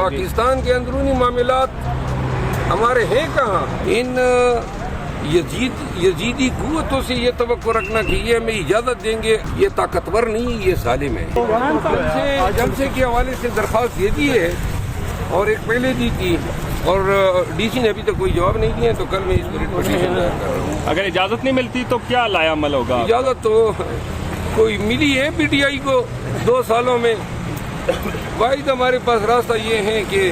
پاکستان کے اندرونی معاملات ہمارے ہیں کہاں؟ ان یزیدی قوتوں سے یہ توقع رکھنا کہ یہ ہمیں اجازت دیں گے، یہ طاقتور نہیں، یہ ظالم ہے۔ جلسے کے حوالے سے درخواست یہ دی ہے اور ایک پہلے دی تھی، اور ڈی سی نے ابھی تک کوئی جواب نہیں دیا، تو کل میں اس پر پٹیشن دائر کر رہا ہوں۔ اگر اجازت نہیں ملتی تو کیا لایا عمل ہوگا؟ اجازت تو کوئی ملی ہے پی ٹی آئی کو 2 سالوں میں؟ واحد ہمارے پاس راستہ یہ ہے کہ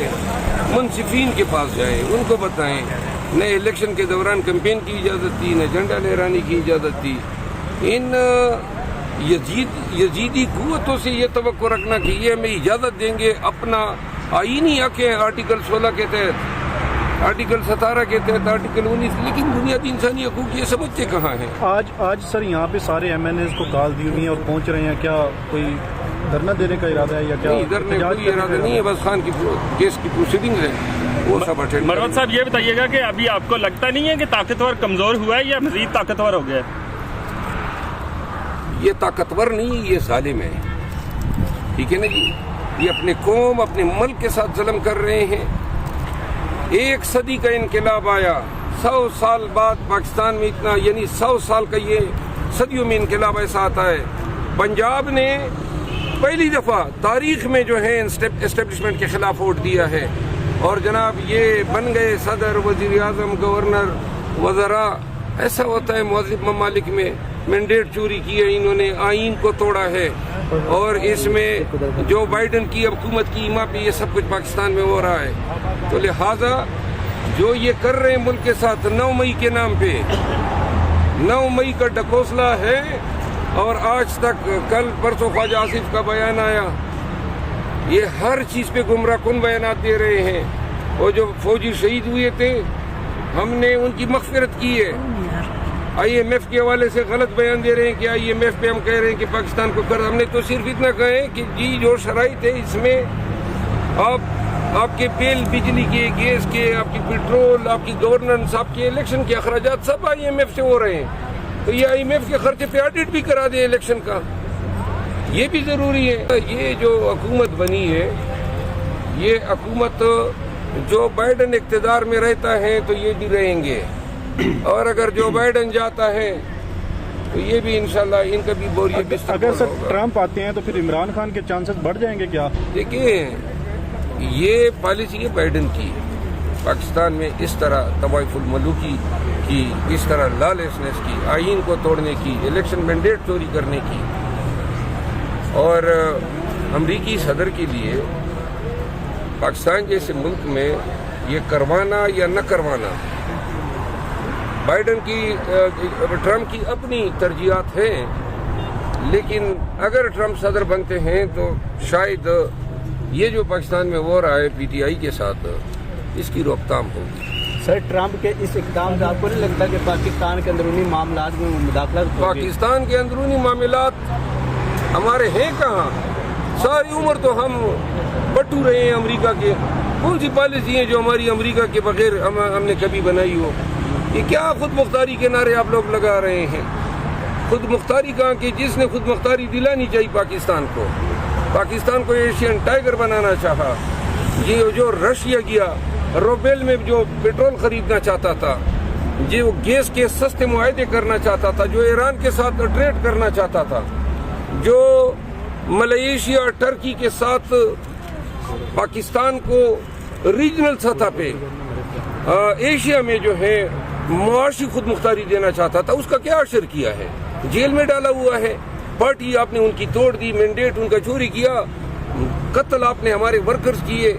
منصفین کے پاس جائیں، ان کو بتائیں۔ نہ الیکشن کے دوران کیمپین کی اجازت تھی، نہ جھنڈا لہرانے کی اجازت تھی۔ ان یزیدی قوتوں سے یہ توقع رکھنا کہ یہ ہمیں اجازت دیں گے، اپنا آئینی حق ہے آرٹیکل 16 کے تحت، آرٹیکل 17 کے تحت، آرٹیکل 19، لیکن بنیادی انسانی حقوق یہ سمجھتے کہاں ہیں؟ آج سر یہاں پہ سارے ایم این ایز کو کال دی ہوئی ہیں اور پہنچ رہے ہیں، کیا کوئی دھرنا دینے کا ارادہ ہے یا کیا؟ نہیں، دھرنے کا کوئی ارادہ نہیں ہے، بس خان کی کیس کی پروسیڈنگ ہے، وہ سب اٹینڈ۔ مروت صاحب یہ بتائیے گا کہ ابھی آپ کو لگتا نہیں ہے کہ طاقتور کمزور ہوا ہے یا مزید طاقتور ہو گیا ہے؟ یہ طاقتور نہیں، یہ ظالم ہے، ٹھیک ہے نا جی؟ یہ اپنے قوم، اپنے ملک کے ساتھ ظلم کر رہے ہیں۔ 1 صدی کا انقلاب آیا، 100 سال بعد پاکستان میں اتنا، یعنی 100 سال کا یہ صدیوں میں انقلاب ایسا آتا ہے۔ پنجاب نے پہلی دفعہ تاریخ میں جو ہے اسٹیبلشمنٹ کے خلاف ووٹ دیا ہے، اور جناب یہ بن گئے صدر، وزیر اعظم، گورنر، وزراء۔ ایسا ہوتا ہے مہذب ممالک میں۔ مینڈیٹ چوری کی ہے انہوں نے، آئین کو توڑا ہے، اور اس میں جو بائیڈن کی حکومت کی ایما پہ یہ سب کچھ پاکستان میں ہو رہا ہے۔ تو لہٰذا جو یہ کر رہے ہیں ملک کے ساتھ 9 مئی کے نام پہ، 9 مئی کا ڈکوسلا ہے، اور آج تک کل پرسوں خواجہ آصف کا بیان آیا، یہ ہر چیز پہ گمراہ کن بیانات دے رہے ہیں۔ وہ جو فوجی شہید ہوئے تھے، ہم نے ان کی مغفرت کی ہے۔ آئی ایم ایف کے حوالے سے غلط بیان دے رہے ہیں کہ آئی ایم ایف پہ ہم کہہ رہے ہیں کہ پاکستان کو قرض، ہم نے تو صرف اتنا کہا ہے کہ جی جو شرائط ہے اس میں آپ کے بل، بجلی کے، گیس کے، آپ کی پیٹرول، آپ کی گورننس، آپ کے الیکشن کے اخراجات سب آئی ایم ایف سے ہو رہے ہیں، تو یہ آئی ایم ایف کے خرچے پہ آڈٹ بھی کرا دیں الیکشن کا، یہ بھی ضروری ہے۔ یہ جو حکومت بنی ہے، یہ حکومت جو بائیڈن اقتدار میں رہتا ہے تو یہ بھی رہیں گے، اور اگر جو بائیڈن جاتا ہے تو یہ بھی انشاءاللہ ان کا بھی بوریہ بستر اگر سر ہوگا۔ ٹرمپ آتے ہیں تو پھر عمران خان کے چانسز بڑھ جائیں گے کیا؟ دیکھیں، یہ پالیسی ہے بائیڈن کی، پاکستان میں اس طرح طوائف الملوکی کی، اس طرح لالیسنس کی، آئین کو توڑنے کی، الیکشن مینڈیٹ چوری کرنے کی، اور امریکی صدر کے لیے پاکستان جیسے ملک میں یہ کروانا یا نہ کروانا بائیڈن کی، ٹرمپ کی اپنی ترجیحات ہیں، لیکن اگر ٹرمپ صدر بنتے ہیں تو شاید یہ جو پاکستان میں ہو رہا ہے پی ٹی آئی کے ساتھ، اس کی روک تھام ہوگی۔ سر ٹرمپ کے اس اقدام سے آپ کو نہیں لگتا کہ پاکستان کے اندرونی معاملات میں مداخلت ہوگی؟ پاکستان کے اندرونی معاملات ہمارے ہیں کہاں؟ ساری عمر تو ہم بٹو رہے ہیں امریکہ کے۔ کون سی پالیسی ہیں جو ہماری امریکہ کے بغیر ہم نے کبھی بنائی ہو؟ یہ کیا خود مختاری کے نعرے آپ لوگ لگا رہے ہیں؟ خود مختاری کہاں کہ جس نے خود مختاری دلانی چاہیے پاکستان کو ایشین ٹائگر بنانا چاہا، یہ جو رشیا گیا، روبیل میں جو پیٹرول خریدنا چاہتا تھا، جو گیس کے سستے معاہدے کرنا چاہتا تھا، جو ایران کے ساتھ ٹریڈ کرنا چاہتا تھا، جو ملائیشیا اور ٹرکی کے ساتھ پاکستان کو ریجنل سطح پہ ایشیا میں جو ہے معاشی خود مختاری دینا چاہتا تھا، اس کا کیا اثر کیا ہے؟ جیل میں ڈالا ہوا ہے۔ پارٹی آپ نے ان کی توڑ دی، مینڈیٹ ان کا چوری کیا، قتل آپ نے ہمارے ورکرز کیے،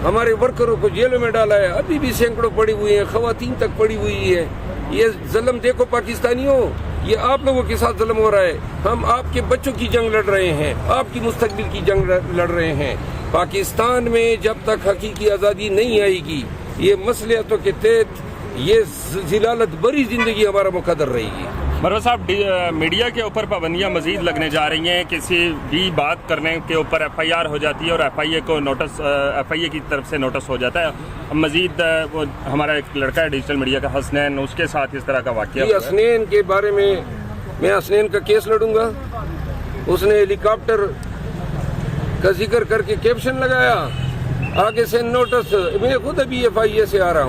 ہمارے ورکروں کو جیلوں میں ڈالا ہے، ابھی بھی سینکڑوں پڑی ہوئی ہیں، خواتین تک پڑی ہوئی ہے۔ یہ ظلم دیکھو پاکستانیوں، یہ آپ لوگوں کے ساتھ ظلم ہو رہا ہے۔ ہم آپ کے بچوں کی جنگ لڑ رہے ہیں، آپ کی مستقبل کی جنگ لڑ رہے ہیں۔ پاکستان میں جب تک حقیقی آزادی نہیں آئے گی، یہ مصلحتوں کے تحت یہ ذلالت بری زندگی ہمارا مقدر رہے گی۔ مروت صاحب، میڈیا کے اوپر پابندیاں مزید لگنے جا رہی ہیں، کسی بھی بات کرنے کے اوپر ایف آئی آر ہو جاتی ہے اور ایف آئی اے کو نوٹس، ایف آئی اے کی طرف سے نوٹس ہو جاتا ہے۔ مزید وہ ہمارا ایک لڑکا ہے ڈیجیٹل میڈیا کا حسنین، اس کے ساتھ اس طرح کا واقعہ ہوا ہے۔ حسنین کے بارے میں حسنین کا کیس لڑوں گا۔ اس نے ہیلی کاپٹر کا ذکر کر کے کیپشن لگایا آگے سے نوٹس، میں خود ابھی FIA سے آ رہا ہوں